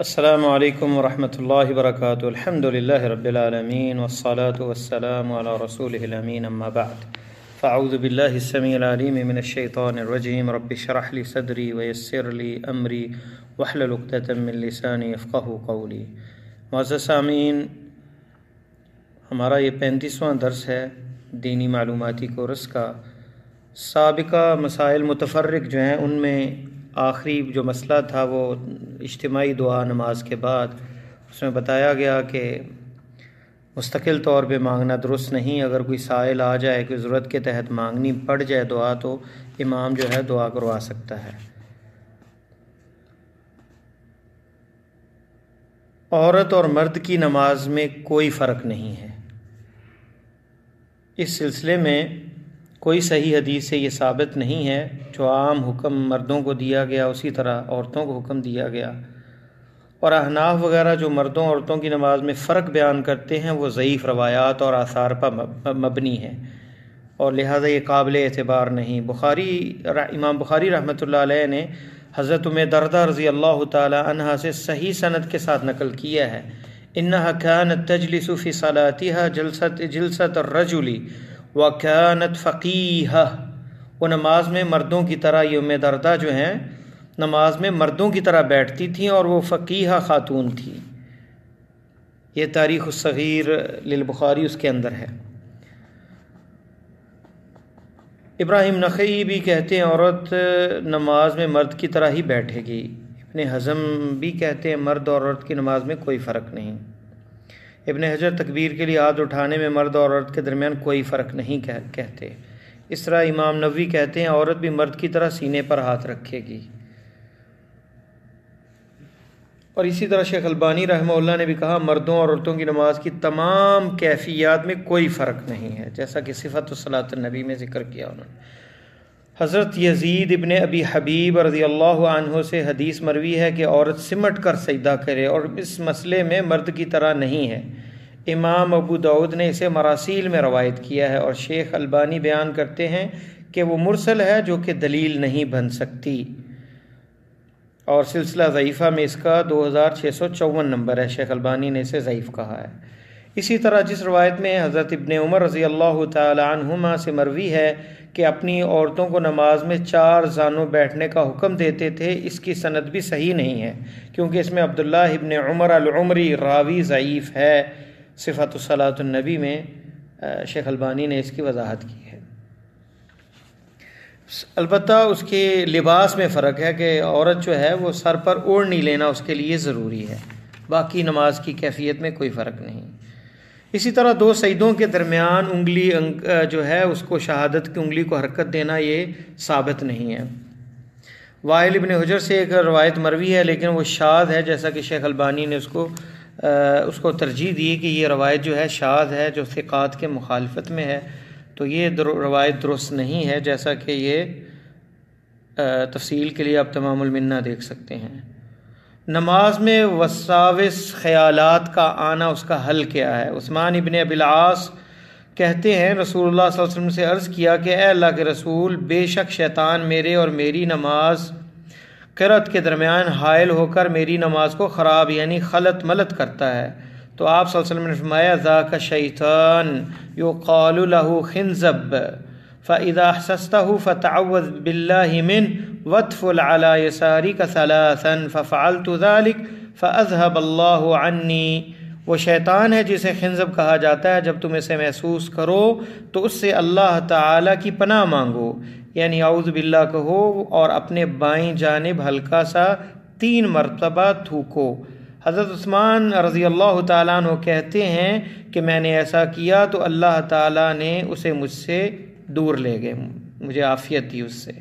अस्सलामु अलैकुम वरहमतुल्लाहि वबरकातुहू अल्हम्दुलिल्लाहि रब्बिल आलमीन वस्सलातु वस्सलामु अला रसूलिहिल अमीन अम्मा बअद फ़अऊज़ु बिल्लाहि अस्समीइल अलीम मिनश शैतानिर रजीम रब्बि इश्रह ली सदरी वयस्सिर ली अमरी वहलुल उक़दतम मिन लिसानी यफ़क़हू क़ौली। मुअज़्ज़ज़ सामीन, हमारा ये 35वां दर्स है दीनी मालूमाती कोर्स का। साबिका मसाइल मुतफ़र्रिक़ जो हैं उनमें आखिरी जो मसला था वो इज्तिमाई दुआ नमाज के बाद, उसमें बताया गया कि मुस्तकिल तौर पे मांगना दुरुस्त नहीं। अगर कोई साइल आ जाए, कोई ज़रूरत के तहत मांगनी पड़ जाए दुआ, तो इमाम जो है दुआ करवा सकता है। औरत और मर्द की नमाज में कोई फ़र्क नहीं है। इस सिलसिले में कोई सही हदीस से ये साबित नहीं है। जो आम हुक्म मर्दों को दिया गया उसी तरह औरतों को हुक्म दिया गया। और अहनाफ वगैरह जो मर्दों औरतों की नमाज में फ़र्क बयान करते हैं वो ज़ईफ़ रवायात और आसार पर मबनी है और लिहाजा ये काबिल एतबार नहीं। इमाम बुखारी रहमतुल्लाह अलैह ने हज़रत उम्मे दरदा रज़ी अल्लाह ताला अन्हा से सही सनद के साथ नकल किया है, इन्नहा कानत तजलिसु फ़ी सलातिहा जिलसत रजुली व कानत फ़क़ीहा। वो नमाज में मर्दों की तरह, ये उम्मे दरदा जो हैं नमाज में मर्दों की तरह बैठती थीं और वो फ़क़ीहा ख़ातून थी। ये तारीख़ उस-सग़ीर लिल बुखारी उसके अंदर है। इब्राहिम नख़ई भी कहते हैं औरत नमाज में मर्द की तरह ही बैठेगी। इब्ने हज़म भी कहते हैं मर्द और औरत की नमाज में कोई फ़र्क नहीं। इब्ने हजर तकबीर के लिए हाथ उठाने में मर्द और औरत के दरमियान कोई फ़र्क नहीं कहते। इस तरह इमाम नववी कहते हैं औरत भी मर्द की तरह सीने पर हाथ रखेगी। और इसी तरह शेख अल्बानी रहमहुल्लाह ने भी कहा मर्दों और औरतों की नमाज की तमाम कैफियत में कोई फ़र्क नहीं है, जैसा कि सिफ़तुस सलातुन नबी में ज़िक्र किया उन्होंने। हज़रत यज़ीद इब्ने अबी हबीब रज़ियल्लाहु अन्हु से हदीस मरवी है कि औरत सिमट कर सजदा करे और इस मसले में मर्द की तरह नहीं है। इमाम अबू दाऊद ने इसे मरासील में रवायत किया है और शेख अल्बानी बयान करते हैं कि वो मुरसल है जो कि दलील नहीं बन सकती और सिलसिला ज़ईफ़ा में इसका 2654 नंबर है। शेख अल्बानी ने इसे ज़ईफ़ कहा है। इसी तरह जिस रवायत में हज़रत इब्ने उमर रज़ी अल्लाह ताला अन्हुमा से मरवी है कि अपनी औरतों को नमाज में 4 ज़ानों बैठने का हुक्म देते थे, इसकी सनद भी सही नहीं है क्योंकि इसमें अब्दुल्लाह इब्ने उमर अल-उमरी रावी ज़ईफ़ है। सिफ़तुस सलातुन नबी में शेख अल्बानी ने इसकी वजाहत की है। अलबत्ता उसके लिबास में फ़र्क है कि औरत जो है वो सर पर ओढ़नी लेना उसके लिए ज़रूरी है, बाकी नमाज की कैफियत में कोई फ़र्क नहीं। इसी तरह 2 सजदों के दरमियान उंगली जो है उसको शहादत की उंगली को हरकत देना ये साबित नहीं है। वाइल इब्ने हुजर से एक रवायत मरवी है लेकिन वो शाद है, जैसा कि शेख अल्बानी ने उसको तरजीह दी कि ये रवायत जो है शाद है, जो सिक़ात के मुखालफत में है। तो ये रवायत दुरुस्त नहीं है, जैसा कि ये तफसील के लिए आप तमामुल मिन्ना देख सकते हैं। नमाज में वसाविस ख़यालात का आना, उसका हल क्या है? उस्मान इब्ने अबिल आस कहते हैं रसूलुल्लाह सल्लल्लाहु अलैहि वसल्लम से अर्ज़ किया कि ए अल्लाह के रसूल, बेशक शैतान मेरे और मेरी नमाज क़िरात के दरमियान हायल होकर मेरी नमाज को ख़राब यानी खलत मलत करता है। तो आप सल्लल्लाहु अलैहि वसल्लम ने फरमाया ज़ाका शैतान युक़ालु लहू खिंज़ब फ़इज़ा अहसस्तहु फ़तअव्वज़ बिल्लाहि मिन वत्फ़ुल अला यसारिका सलासन फ़फ़अलतु ज़ालिक फ़अज़हबल्लाहु अन्नी। वो शैतान है जिसे खिंज़ब कहा जाता है। जब तुम इसे महसूस करो तो उससे अल्लाह ताला की पनाह मांगो, यानी औज़ु बिल्लाह कहो और अपने बाईं जानिब हल्का सा 3 मरतबा थूको। हज़रत उस्मान रज़ी अल्लाह ताला अन्हु कहते हैं कि मैंने ऐसा किया तो अल्लाह ताला ने उसे मुझसे दूर ले गए, मुझे आफ़ियत दी उससे।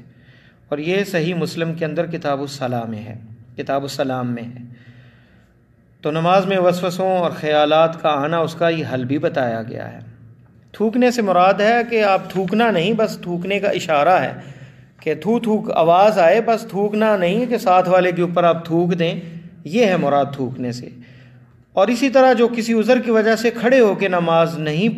और ये सही मुस्लिम के अंदर किताबुस्सलाम में है। तो नमाज में वसवसों और ख़यालात का आना, उसका ये हल भी बताया गया है। थूकने से मुराद है कि आप थूकना नहीं, बस थूकने का इशारा है कि थू थूक आवाज़ आए, बस थूकना नहीं कि साथ वाले के ऊपर आप थूक दें, ये है मुराद थूकने से। और इसी तरह जो किसी उज़र की वजह से खड़े होकर नमाज नहीं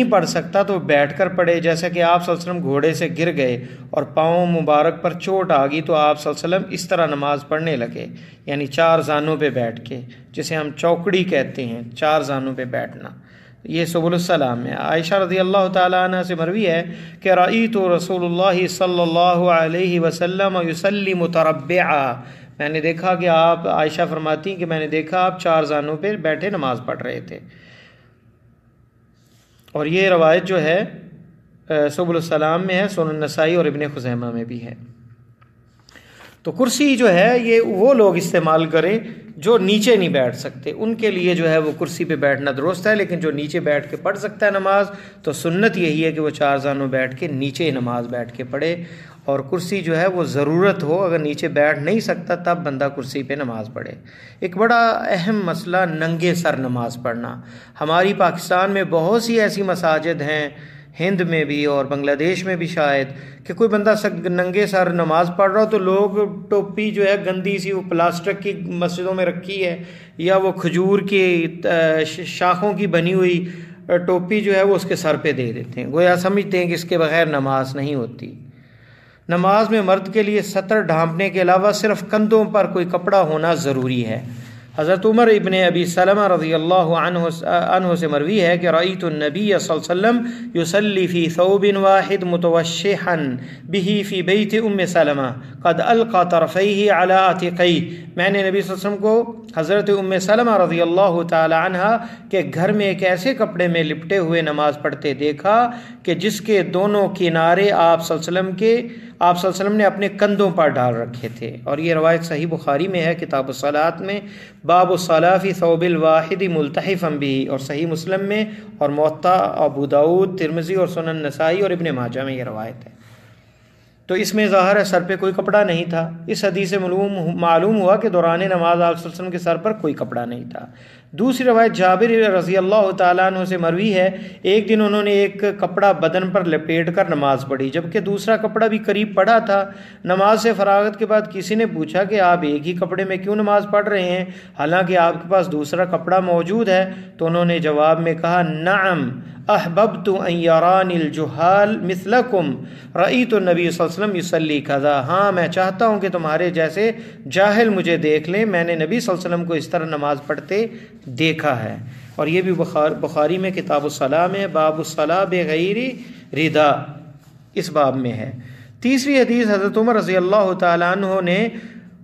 पढ़ सकता तो बैठकर पढ़े, जैसे कि आप सल्लल्लाहु अलैहि वसल्लम घोड़े से गिर गए और पाँव मुबारक पर चोट आ गई तो आप सल्लल्लाहु अलैहि वसल्लम इस तरह नमाज पढ़ने लगे, यानी 4 ज़ानों पे बैठ के, जिसे हम चौकड़ी कहते हैं, 4 ज़ानों पे बैठना। ये सुबुलुस सलाम में आयशा रज़ी अल्लाह ताला अन्हा से मरवी है कि रअयतु रसूलुल्लाह सल्लल्लाहु अलैहि वसल्लम युसल्ली मुतरब्बिआ, मैंने देखा कि आप, आयशा फरमाती हैं कि मैंने देखा आप 4 ज़ानों पे बैठे नमाज पढ़ रहे थे। और ये रवायत जो है सुबुलुस सलाम में है, सुनन नसाई और इब्ने खुज़ैमा में भी है। तो कुर्सी जो है ये वो लोग इस्तेमाल करें जो नीचे नहीं बैठ सकते, उनके लिए जो है वो कुर्सी पे बैठना दुरुस्त है, लेकिन जो नीचे बैठ के पढ़ सकता है नमाज तो सुन्नत यही है कि वो 4 ज़ानों बैठ के नीचे नमाज बैठ के पढ़े। और कुर्सी जो है वो ज़रूरत हो, अगर नीचे बैठ नहीं सकता तब बंदा कुर्सी पे नमाज पढ़े। एक बड़ा अहम मसला नंगे सर नमाज पढ़ना। हमारी पाकिस्तान में बहुत सी ऐसी मसाजिद हैं, हिंद में भी और बांग्लादेश में भी शायद, कि कोई बंदा नंगे सर नमाज पढ़ रहा हो तो लोग टोपी जो है गंदी सी वो प्लास्टिक की मस्जिदों में रखी है, या वो खजूर की शाखों की बनी हुई टोपी जो है वो उसके सर पे दे देते हैं, गोया समझते हैं कि इसके बगैर नमाज नहीं होती। नमाज में मर्द के लिए सतर ढांपने के अलावा सिर्फ कंधों पर कोई कपड़ा होना ज़रूरी है। हज़रत उमर इब्ने अबी सलमा रज़ियल्लाहु अन्हु से मरवी है कि रअयतु नबी सल्लल्लाहु अलैहि वसल्लम युसल्ली फ़ी थौबिन वाहिद मुतवश्शिहन बिही फ़ी बैत उम्मे सलमा क़द अलक़ा तरफ़ैहि अला अतिक़ैहि, मैंने नबी सल्लल्लाहु अलैहि वसल्लम को हज़रत उम्मे सलमा रज़ियल्लाहु ताला अन्हा के घर में एक ऐसे कपड़े में लिपटे हुए नमाज पढ़ते देखा कि जिसके दोनों किनारे आप सल्लल्लाहु अलैहि वसल्लम ने अपने कंधों पर डाल रखे थे। और ये रवायत सही बुखारी में है, किताबुस सलात में, बाबुस सला फ़ी थौबिल वाहिदी मुल्तहिफ़न बिही, और सही मुस्लिम में, और मुअत्ता अबू दाऊद, तिरमिज़ी और सुनन नसाई और इब्ने माजा में ये रवायत है। तो इसमें ज़ाहिर है सर पे कोई कपड़ा नहीं था। इस हदीस से मालूम हुआ कि दौरान नमाज आप सल्लल्लाहु अलैहि वसल्लम के सर पर कोई कपड़ा नहीं था। दूसरी रवायत जाबिर रज़ी अल्लाह ताला अन्हु से मरवी है, एक दिन उन्होंने एक कपड़ा बदन पर लपेट कर नमाज पढ़ी, जबकि दूसरा कपड़ा भी करीब पड़ा था। नमाज से फरागत के बाद किसी ने पूछा कि आप एक ही कपड़े में क्यों नमाज पढ़ रहे हैं, हालांकि आपके पास दूसरा कपड़ा मौजूद है? तो उन्होंने जवाब में कहा, नअम अहबब्तु अन यरानिल जुहाल मिस्लकुम रअयतु नबी सल्लल्लाहु अलैहि वसल्लम युसल्ली कज़ा, हाँ मैं चाहता हूँ कि तुम्हारे जैसे जाहिल मुझे देख लें, मैंने नबी सल्लल्लाहु अलैहि वसल्लम को इस तरह नमाज पढ़ते देखा है। और ये भी बुखारी में किताबुस सलाह में बाबुस सलाह बेगैरी रिदा इस बाब में है। तीसरी हदीस हज़रत उमर रज़ी अल्लाह ताला अन्हु ने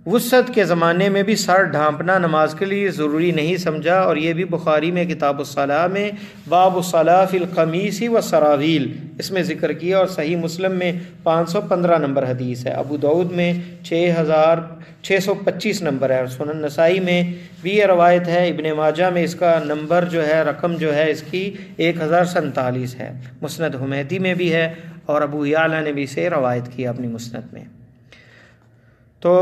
वुसअत के ज़माने में भी सर ढांपना नमाज के लिए ज़रूरी नहीं समझा, और ये भी बुखारी में किताबुस सलाह में बाबुस सलाह फिल क़मीसी व सरावील इसमें ज़िक्र किया, और सही मुस्लिम में 515 नंबर हदीस है, अबू दाऊद में 6625 नंबर है, और सुनन नसाई में भी ये रवायत है, इब्ने माजा में इसका नंबर जो है, रकम जो है इसकी 1047 है, मुस्नद हुमैदी में भी है, और अबू याला ने भी इसे रवायत किया अपनी मुस्नद में। तो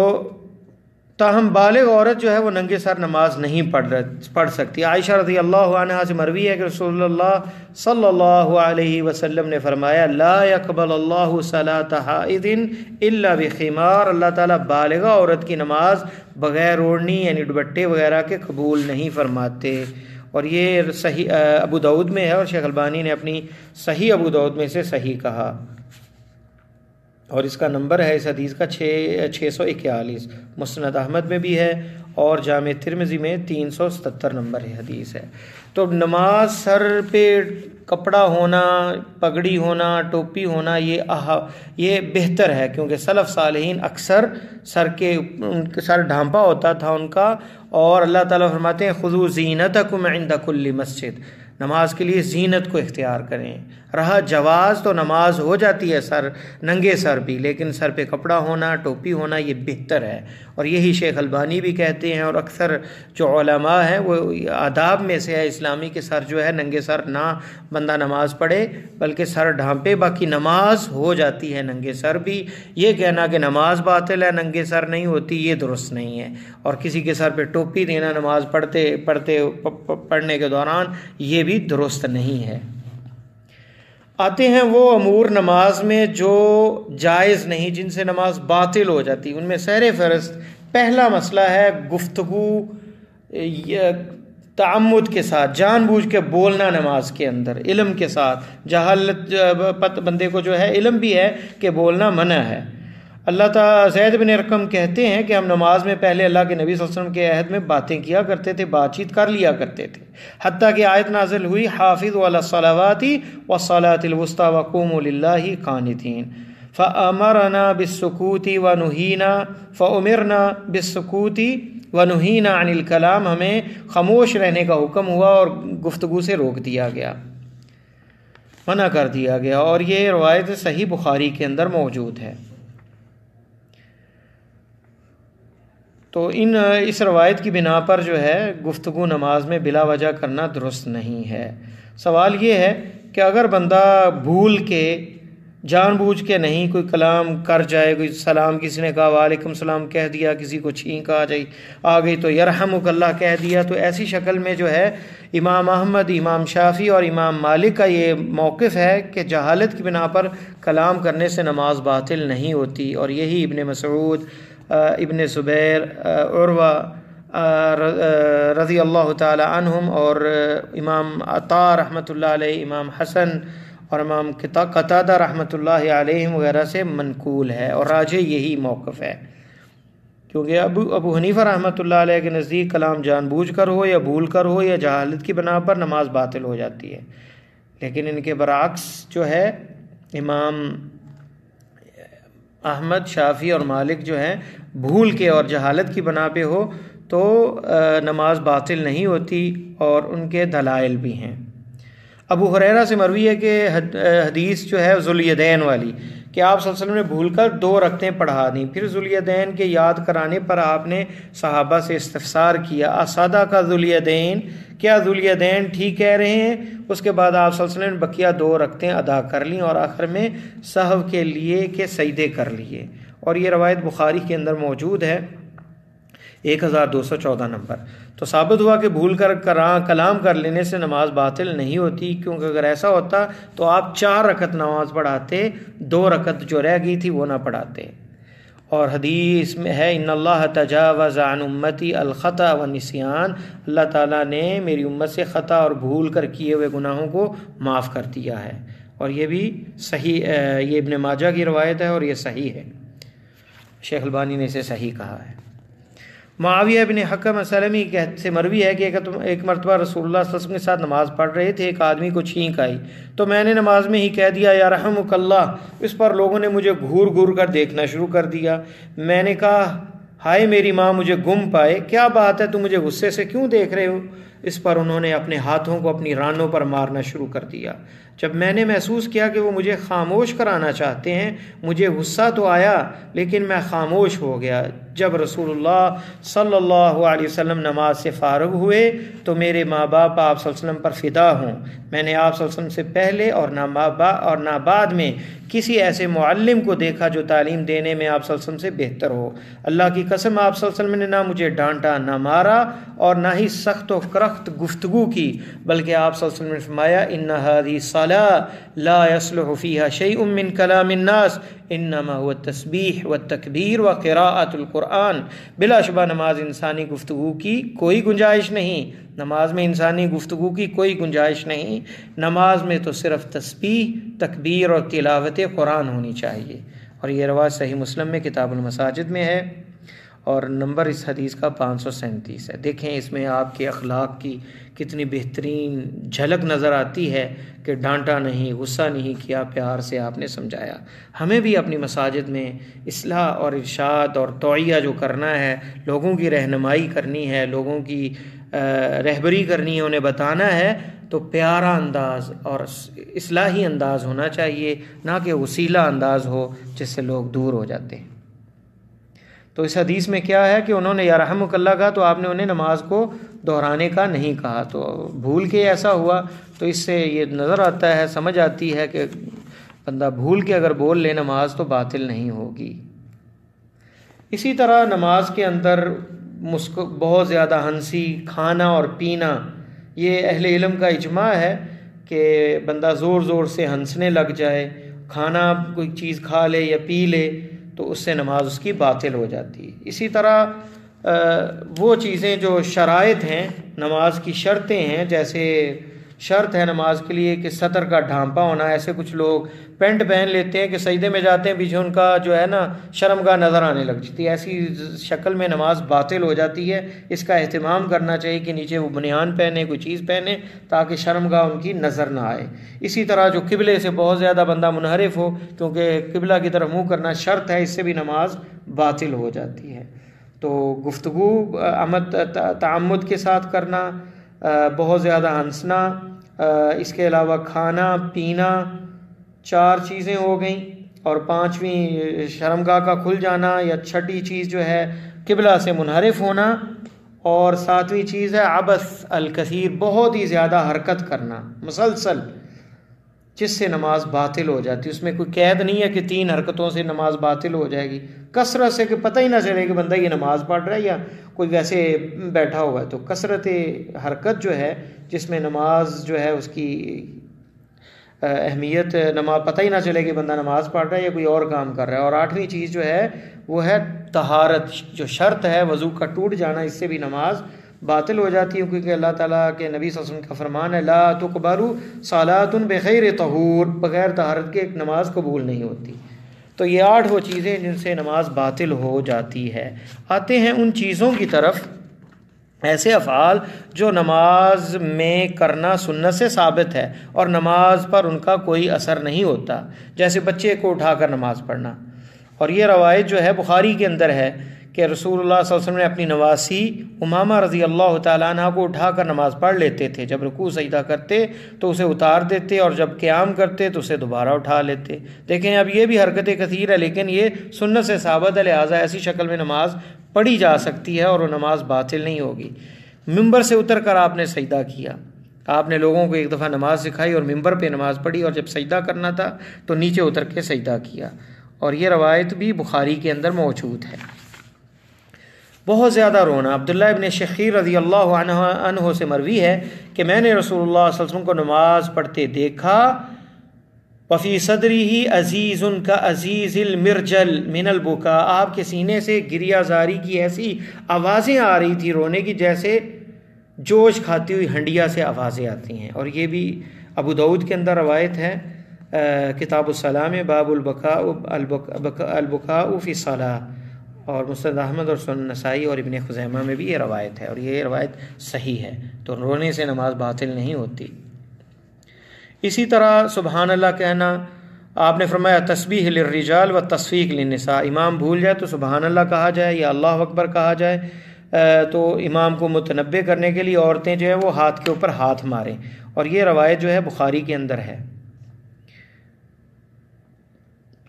ताहम बालिग औरत जो है वो नंगे सर नमाज नहीं पढ़ सकती। आयशा रज़ी अल्लाह अन्हा से मरवी है कि रसूलुल्लाह सल्लल्लाहु अलैहि वसल्लम ने फरमाया, ला यक़बल अल्लाहु सलात हाइदिन इल्ला बिखिमार, अल्लाह ताला बालिगा औरत की नमाज बग़ैर ओढ़नी यानी दुपट्टे वगैरह के कबूल नहीं फरमाते। और ये सही अबू दाऊद में है, और शेख अलबानी ने अपनी सही अबू दाऊद में से सही कहा, और इसका नंबर है इस हदीस का 641, मुस्नद अहमद में भी है, और जामे तिरमिज़ी में 377 नंबर है हदीस है। तो नमाज सर पे कपड़ा होना, पगड़ी होना, टोपी होना ये बेहतर है, क्योंकि सलफ़ सालिहीन अक्सर सर ढांपा होता था उनका, और अल्लाह ताला फरमाते हैं खुज़ू ज़ीनतकुम इंद कुल्ली मस्जिद, नमाज के लिए ज़ीनत को इख्तियार करें। रहा जवाज़ तो नमाज हो जाती है नंगे सर भी, लेकिन सर पे कपड़ा होना, टोपी होना ये बेहतर है, और यही शेख अलबानी भी कहते हैं, और अक्सर जो उलमा हैं वो आदाब में से है इस्लामी के सर जो है नंगे सर ना बंदा नमाज पढ़े, बल्कि सर ढांपे, बाकी नमाज हो जाती है नंगे सर भी। ये कहना कि नमाज बातिल है नंगे सर नहीं होती, ये दुरुस्त नहीं है, और किसी के सर पे टोपी देना नमाज पढ़ने के दौरान ये भी दुरुस्त नहीं है। आते हैं वो अमूर नमाज में जो जायज़ नहीं, जिनसे नमाज बातिल हो जाती। उनमें सहरे फहरिस्त पहला मसला है गुफ्तगू तामुद के साथ, जानबूझ के बोलना नमाज के अंदर इल्म के साथ। जहालत बंदे को जो है इल्म भी है कि बोलना मना है। अल्लाह ताला ज़ैद बिन अरकम कहते हैं कि हम नमाज में पहले अल्लाह के नबी सल्लल्लाहु अलैहि वसल्लम के अहद में बातें किया करते थे, बातचीत कर लिया करते थे, हत्ता कि आयत नाजिल हुई हाफिज़ु अला सलावाति व सलातिल वुस्ता व क़ूमू लिल्लाहि क़ानितीन फ़अमरना बिस्सुकूति व नुहीना फ़उमिरना बिस्सुकूति व नुहीना अनिल कलाम, हमें खामोश रहने का हुक्म हुआ और गुफ्तगू से रोक दिया गया, मना कर दिया गया। और ये रवायत सही बुखारी के अंदर मौजूद है। तो इस रवायत की बिना पर जो है गुफ्तगू नमाज में बिला वजह करना दुरुस्त नहीं है। सवाल ये है कि अगर बंदा भूल के जानबूझ के नहीं कोई कलाम कर जाए, कोई सलाम किसी ने कहा वालेकुम सलाम कह दिया, किसी को छींक आ गई तो यरहमुकल्लाह कह दिया, तो ऐसी शक्ल में जो है इमाम अहमद, इमाम शाफ़ी और इमाम मालिक का ये मौक़िफ़ है कि जहालत की बिना पर कलाम करने से नमाज बातिल नहीं होती। और यही इब्ने मसऊद, इब्ने ज़ुबैर, उर्वा रज़ी अल्लाह ताला अन्हुम और इमाम अता रहमतुल्लाह अलैह, इमाम हसन और इमाम कतादा रहमतुल्लाह अलैहिम वगैरह से मनकूल है। और राजे यही मौक़िफ़ है, क्योंकि अबू हनीफ़ा रहमतुल्लाह अलैह के नज़दीक कलाम जानबूझ कर हो या भूल कर हो या जहालत की बिना पर नमाज बातिल हो जाती है। लेकिन इनके बरअक्स जो है इमाम अहमद, शाफ़ी और मालिक जो हैं भूल के और जहालत की बना पे हो तो नमाज बातिल नहीं होती, और उनके दलाइल भी हैं। अबू हुरैरा से मरवी है कि हदीस जो है ज़ुल्यदैन वाली कि आप सल्लल्लाहु अलैहि वसल्लम ने भूलकर 2 रकतें पढ़ा दी, फिर ज़ुल्यदैन के याद कराने पर आपने सहाबा से इस्तिफ़सार किया असादा का ज़ुल्यदैन, क्या ज़ुल्यदैन ठीक कह रहे हैं? उसके बाद आप सल्लल्लाहु अलैहि वसल्लम ने बकिया 2 रकतें अदा कर लीं और आखिर में सहव के लिए के सजदे कर लिए। और ये रवायत बुखारी के अंदर मौजूद है 1214 नंबर। तो साबित हुआ कि भूल कर कलाम कर लेने से नमाज बातिल नहीं होती, क्योंकि अगर ऐसा होता तो आप 4 रकत नमाज पढ़ाते, 2 रकत जो रह गई थी वो ना पढ़ाते। और हदीस में है इन्नल्लाह तजावज़ अन उम्मती अल ख़ता व निस्यान, अल्लाह ताला ने मेरी उम्मत से ख़ता और भूल कर किए हुए गुनाहों को माफ़ कर दिया है। और ये भी सही, ये इब्ने माजा की रवायत है और ये सही है, शेख अलबानी ने इसे सही कहा है। मुआविया बिन हकम सलमी से मरवी है कि एक मरतबा रसूलुल्लाह सल्लल्लाहु अलैहि वसल्लम के साथ नमाज़ पढ़ रहे थे, एक आदमी को छींक आई तो मैंने नमाज में ही कह दिया या रहमुकल्लाह। इस पर लोगों ने मुझे घूर घूर कर देखना शुरू कर दिया। मैंने कहा हाय मेरी माँ मुझे गुम पाए, क्या बात है तुम मुझे गुस्से से क्यों देख रहे हो? इस पर उन्होंने अपने हाथों को अपनी रानों पर मारना शुरू कर दिया। जब मैंने महसूस किया कि वो मुझे खामोश कराना चाहते हैं, मुझे गुस्सा तो आया लेकिन मैं खामोश हो गया। जब रसूलुल्लाह सल्लल्लाहु अलैहि वसल्लम नमाज से फ़ारिग हुए तो मेरे माँ बाप आप सल्लल्लाहु अलैहि वसल्लम पर फ़िदा हों। मैंने आप सल्लल्लाहु अलैहि वसल्लम से पहले और ना बाद में किसी ऐसे मुअल्लिम को देखा जो तालीम देने में आप सल्लल्लाहु अलैहि वसल्लम से बेहतर हो। अल्लाह की कसम आप सल्लल्लाहु अलैहि वसल्लम ने ना मुझे डांटा ना मारा और ना ही सख्त व करख्त गुफ्तगू की, बल्कि आप सल्लल्लाहु अलैहि वसल्लम ने फरमाया इन्ना हाज़ी सलाह ला यस्लुहु फ़ीहा शैउन मिन कलामिन नास इन्नमा हुवा तस्बीह व तकबीर व क़िराअतुल कुरान। बिलाशुबा नमाज इंसानी गुफ्तगू की कोई गुंजाइश नहीं, नमाज में इंसानी गुफ्तगू की कोई गुंजाइश नहीं। नमाज में तो सिर्फ तस्बीह, तकबीर और तिलावत कुरान होनी चाहिए। और ये रवाज सही मुस्लिम में किताबुल मसाजिद में है और नंबर इस हदीस का 537 है। देखें इसमें आपके अखलाक की कितनी बेहतरीन झलक नज़र आती है कि डांटा नहीं, गुस्सा नहीं किया, प्यार से आपने समझाया। हमें भी अपनी मसाजिद में इस्लाह और इरशाद और तौइया जो करना है, लोगों की रहनुमाई करनी है, लोगों की रहबरी करनी है, उन्हें बताना है, तो प्यारा अंदाज़ और इस्लाही अंदाज़ होना चाहिए, ना कि वसीला अंदाज़ हो जिससे लोग दूर हो जाते हैं। तो इस हदीस में क्या है कि उन्होंने या रहमुकल्लाह कहा तो आपने उन्हें नमाज को दोहराने का नहीं कहा। तो भूल के ऐसा हुआ तो इससे ये नज़र आता है, समझ आती है कि बंदा भूल के अगर बोल ले नमाज तो बातिल नहीं होगी। इसी तरह नमाज के अंदर बहुत ज़्यादा हंसी, खाना और पीना, ये अहले इल्म का इजमा है कि बंदा ज़ोर ज़ोर से हंसने लग जाए, खाना कोई चीज़ खा ले या पी ले तो उससे नमाज उसकी बातिल हो जाती है। इसी तरह वो चीज़ें जो शराइत हैं, नमाज की शर्तें हैं, जैसे शर्त है नमाज के लिए कि सतर का ढांपा होना। ऐसे कुछ लोग पेंट पहन लेते हैं कि सजदे में जाते हैं, पीछे उनका जो है ना शर्मगाह नज़र आने लग जाती है, ऐसी शक्ल में नमाज बातिल हो जाती है। इसका एहतमाम करना चाहिए कि नीचे वो बनियान पहने, कोई चीज़ पहने, ताकि शर्मगाह उनकी नज़र ना आए। इसी तरह जो किबले से बहुत ज़्यादा बंदा मुनहरिफ हो, क्योंकि किबला की तरफ मुँह करना शर्त है, इससे भी नमाज बातिल हो जाती है। तो गुफ्तगू आमद ताअम्मुद के साथ करना, बहुत ज़्यादा हंसना, इसके अलावा खाना पीना, 4 चीज़ें हो गई। और 5वीं शर्मगाह का खुल जाना, या 6ठी चीज़ जो है किबला से मुनहरिफ होना। और 7वीं चीज़ है अबस अल-कसीर, बहुत ही ज़्यादा हरकत करना मुसलसल, जिससे नमाज बातिल हो जाती है। उसमें कोई कैद नहीं है कि 3 हरकतों से नमाज बातिल हो जाएगी। कसरत से कि पता ही ना चले कि बंदा ये नमाज पढ़ रहा है या कोई वैसे बैठा हुआ है। तो कसरत हरकत जो है, जिसमें नमाज जो है उसकी अहमियत, नमाज पता ही ना चले कि बंदा नमाज पढ़ रहा है या कोई और काम कर रहा है। और 8वीं चीज़ जो है वो है तहारत, जो शर्त है वज़ू का टूट जाना, इससे भी नमाज बातिल हो जाती है। क्योंकि अल्लाह ताला के नबी सल्लल्लाहु अलैहि वसल्लम का फरमान है, ला तुक़बलु सलातुन बग़ैर तहूर, बग़ैर तहारत के एक नमाज कबूल नहीं होती। तो ये 8 वो चीज़ें जिनसे नमाज बातिल हो जाती है। आते हैं उन चीज़ों की तरफ, ऐसे अफ़आल जो नमाज में करना सुन्नत से साबित है और नमाज पर उनका कोई असर नहीं होता, जैसे बच्चे को उठाकर नमाज पढ़ना। और ये रवायत जो है बुखारी के अंदर है कि रसूलुल्लाह सल्लल्लाहु अलैहि वसल्लम ने अपनी नवासी उमामा रज़ी अल्लाह ताला अन्हा को उठाकर नमाज पढ़ लेते थे। जब रुकू सजदा करते तो उसे उतार देते, और जब क़याम करते तो उसे दोबारा उठा लेते। देखें, अब ये भी हरकत कसीर है, लेकिन ये सुन्नत से साबित है, लिहाजा ऐसी शक्ल में नमाज पढ़ी जा सकती है और वो नमाज बातिल नहीं होगी। मिंबर से उतर कर आपने सजदा किया, आपने लोगों को एक दफ़ा नमाज सिखाई और मिंबर पे नमाज पढ़ी, और जब सजदा करना था तो नीचे उतर के सजदा किया। और ये रवायत भी बुखारी के अंदर मौजूद है। बहुत ज़्यादा रोना, अब्दुल्लाह इब्न शखीर रज़ी अल्लाह अन्हु से मरवी है कि मैंने रसूलुल्लाह सल्लल्लाहु अलैहि वसल्लम को नमाज पढ़ते देखा, वफ़ी सदरी ही अज़ीज़ुन का अज़ीज़िल मिर्जल मिनल बुका, आपके सीने से गिरियाजारी की ऐसी आवाज़ें आ रही थी रोने की, जैसे जोश खाती हुई हंडिया से आवाज़ें आती हैं। और ये भी अबू दाऊद के अंदर रवायत है, किताबुस्सलाम में बाबुल बुकाउ फ़ी सलाह, और मुस्नद अहमद और सुनन नसाई और इब्न खुज़ैमा में भी ये रवायत है, और ये रवायत सही है। तो रोने से नमाज बातिल नहीं होती। इसी तरह सुबहान अल्लाह कहना, आपने फरमाया तस्बीह लिर्रिजाल व तस्फीक लिन्निसा, इमाम भूल जाए तो सुबहान अल्लाह कहा जाए या अल्लाह अकबर कहा जाए, तो इमाम को मुतनब्बे करने के लिए औरतें जो है वो हाथ के ऊपर हाथ मारें। और ये रवायत जो है बुखारी के अंदर है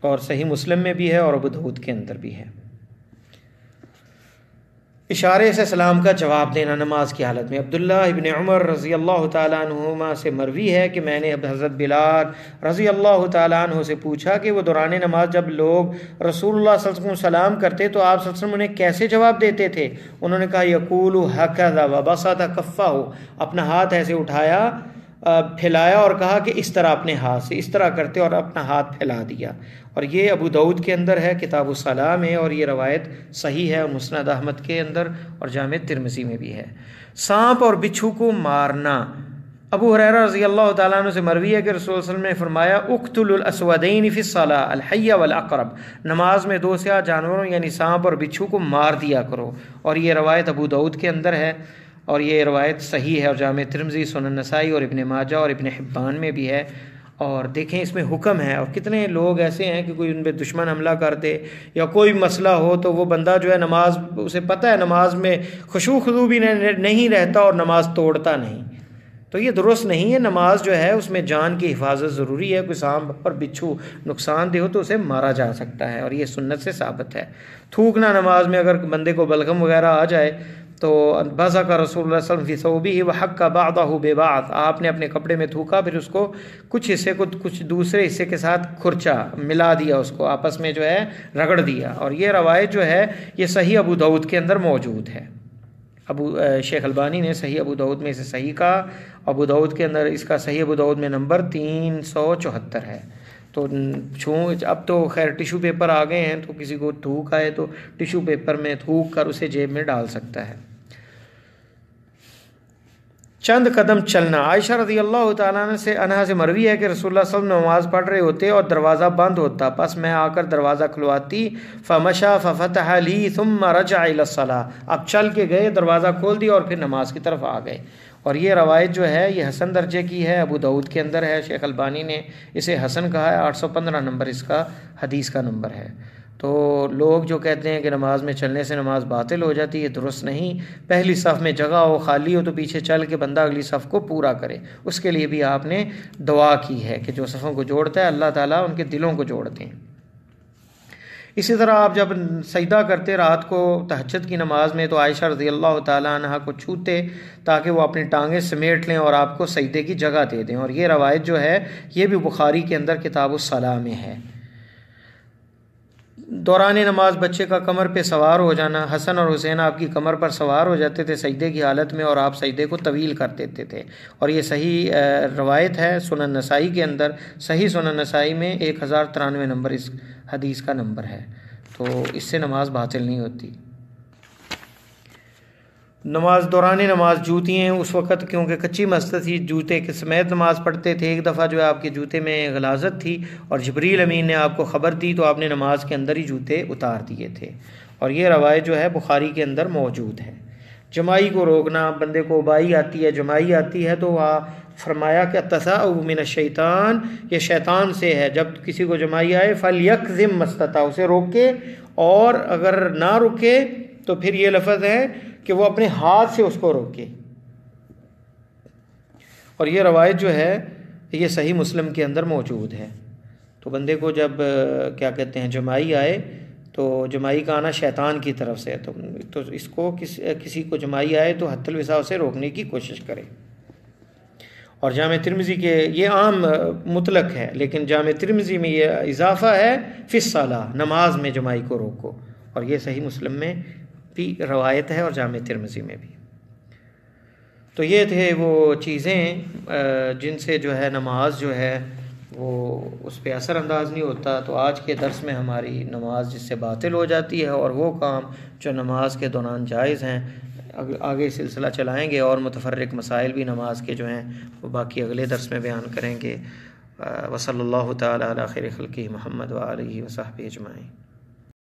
और सही मुस्लिम में भी है और अबू दाऊद के अंदर भी है। इशारे से सलाम का जवाब देना नमाज की हालत में, अब्दुल्लाह इब्न उमर रज़ी अल्लाह ताला अन्हुमा से मरवी है कि मैंने हज़रत बिलाल रज़ी अल्लाह ताला अन्हु से पूछा कि वो दौरान नमाज जब लोग रसूलुल्लाह सल्लल्लाहु अलैहि वसल्लम सलाम करते तो आप सल्लल्लाहु अलैहि वसल्लम उन्हें कैसे जवाब देते थे। उन्होंने कहा यकूलु हकज़ा व बसता कफ़्फ़हु, अपना हाथ ऐसे उठाया फैलाया और कहा कि इस तरह अपने हाथ से इस तरह करते और अपना हाथ फैला दिया। और ये अबू दाऊद के अंदर है, किताबुस्सलाम में, और ये रवायत सही है और मुस्नद अहमद के अंदर और जामे तिरमिज़ी में भी है। सांप और बिच्छू को मारना, अबू हुरैरा रज़ी अल्लाह ताला अन्हु से मरवी है कि रसूल सल्लल्लाहु अलैहि वसल्लम ने फरमाया उक़्तुलुल अस्वदैन फ़िस्सलाह अल हय्य वल अक़रब, नमाज में 2 स्याह जानवरों यानी सांप और बिच्छू को मार दिया करो। और ये रवायत अबू दाऊद के अंदर है और ये रवायत सही है और जामे तिरमिज़ी, सुनन नसाई और इब्न माजा और इब्न हिब्बान में भी है। और देखें इसमें हुक्म है। और कितने लोग ऐसे हैं कि कोई उन पर दुश्मन हमला कर दे या कोई मसला हो तो वो बंदा जो है नमाज, उसे पता है नमाज में खुशू खुदू भी नहीं रहता और नमाज तोड़ता नहीं, तो ये दुरुस्त नहीं है। नमाज जो है उसमें जान की हिफाजत ज़रूरी है। कोई सांप और बिच्छू नुकसानदेह हो तो उसे मारा जा सकता है और ये सुन्नत से साबित है। थूकना, नमाज में अगर बंदे को बलगम वगैरह आ जाए तो बाज़ा का रसूलुल्लाह सल्लल्लाहु अलैहि वसल्लम फ़ी सौबिही व हक्का बादहु बिबाद, आपने अपने कपड़े में थूका फिर उसको कुछ हिस्से को कुछ दूसरे हिस्से के साथ खुरचा, मिला दिया, उसको आपस में जो है रगड़ दिया। और ये रवायत जो है ये सही अबू दाऊद के अंदर मौजूद है। शेख अलबानी ने सही अबू दाऊद में इसे सही कहा। अबू दाऊद के अंदर इसका सही अबू दाऊद में नंबर 374 है। तो अब तो खैर टिशू पेपर आ गए हैं, तो किसी को थूक आए तो टिशू पेपर में थूक कर उसे जेब में डाल सकता है। चंद कदम चलना। आयशा रज़ियल्लाहु ताला अन्हा से मरवी है कि रसूलुल्लाह सल्लल्लाहु अलैहि वसल्लम नमाज़ पढ़ रहे होते और दरवाज़ा बंद होता, बस मैं आकर दरवाज़ा खुलवाती। फ़मशा फ़फ़तह ली सुम्मा रजअ इला सलाह। अब चल के गए, दरवाज़ा खोल दिया और फिर नमाज की तरफ आ गए। और ये रवायत जो है ये हसन दर्जे की है, अबू दाऊद के अंदर है। शेख अलबानी ने इसे हसन कहा है। 815 नंबर इसका हदीस का नंबर है। तो लोग जो कहते हैं कि नमाज में चलने से नमाज बातिल हो जाती है, दुरुस्त नहीं। पहली सफ़ में जगह हो, खाली हो, तो पीछे चल के बंदा अगली सफ़ को पूरा करे। उसके लिए भी आपने दुआ की है कि जो सफ़ों को जोड़ता है अल्लाह ताला उनके दिलों को जोड़ते हैं। इसी तरह आप जब सजदा करते रात को तहज्जुद की नमाज में, तो आयशा रज़ियल्लाहु ताला अन्हा को छूते ताकि वो अपनी टांगें समेट लें और आपको सजदे की जगह दे दें। और ये रवायत जो है ये भी बुखारी के अंदर किताबुस सलाह में है। दौरान नमाज बच्चे का कमर पे सवार हो जाना। हसन और हुसैन आपकी कमर पर सवार हो जाते थे सजदे की हालत में और आप सजदे को तवील कर देते थे। और ये सही रवायत है सुनन नसाई के अंदर। सही सुनन नसाई में 1093 नंबर इस हदीस का नंबर है। तो इससे नमाज बातिल नहीं होती। नमाज दौरान नमाज जूतियाँ उस वक़्त क्योंकि कच्ची मस्जिद थी, जूते के समेत नमाज पढ़ते थे। एक दफ़ा जो है आपके जूते में गलाजत थी और जिब्रील अमीन ने आपको ख़बर दी तो आपने नमाज के अंदर ही जूते उतार दिए थे। और ये रवायत जो है बुखारी के अंदर मौजूद है। जमाई को रोकना, बंदे को उबाई आती है, जमाई आती है, तो वह फरमाया कि तसाउ मिन शैतान, ये शैतान से है। जब किसी को जमाई आए फलयक्ज़िम मस्तता, उसे रोके, और अगर ना रुके तो फिर ये लफ्ज़ है कि वो अपने हाथ से उसको रोके। और ये रवायत जो है ये सही मुस्लिम के अंदर मौजूद है। तो बंदे को जब क्या कहते हैं जमाई आए, तो जमाई का आना शैतान की तरफ से है, तो इसको किसी को जमाई आए तो हत्तल विसाव से रोकने की कोशिश करे। और जामे तिर्मिज़ी के ये आम मुतलक है, लेकिन जामे तिर्मिज़ी में ये इजाफ़ा है फ़िस्सला, नमाज में जमाई को रोको। और ये सही मुस्लिम में भी रवायत है और जामे तिर्मिज़ी में भी। तो ये थे वो चीज़ें जिनसे जो है नमाज जो है वो उस पर असर अंदाज नहीं होता। तो आज के दर्स में हमारी नमाज जिससे बातिल हो जाती है और वो काम जो नमाज के दौरान जायज़ हैं आगे सिलसिला चलाएँगे। और मुतफर्रिक मसाइल भी नमाज के जो हैं वो बाकी अगले दर्स में बयान करेंगे। वसल्लल्लाहु तआला अला खैरि खल्क़िही मुहम्मद व आलिहि व सहबिही अजमाइन।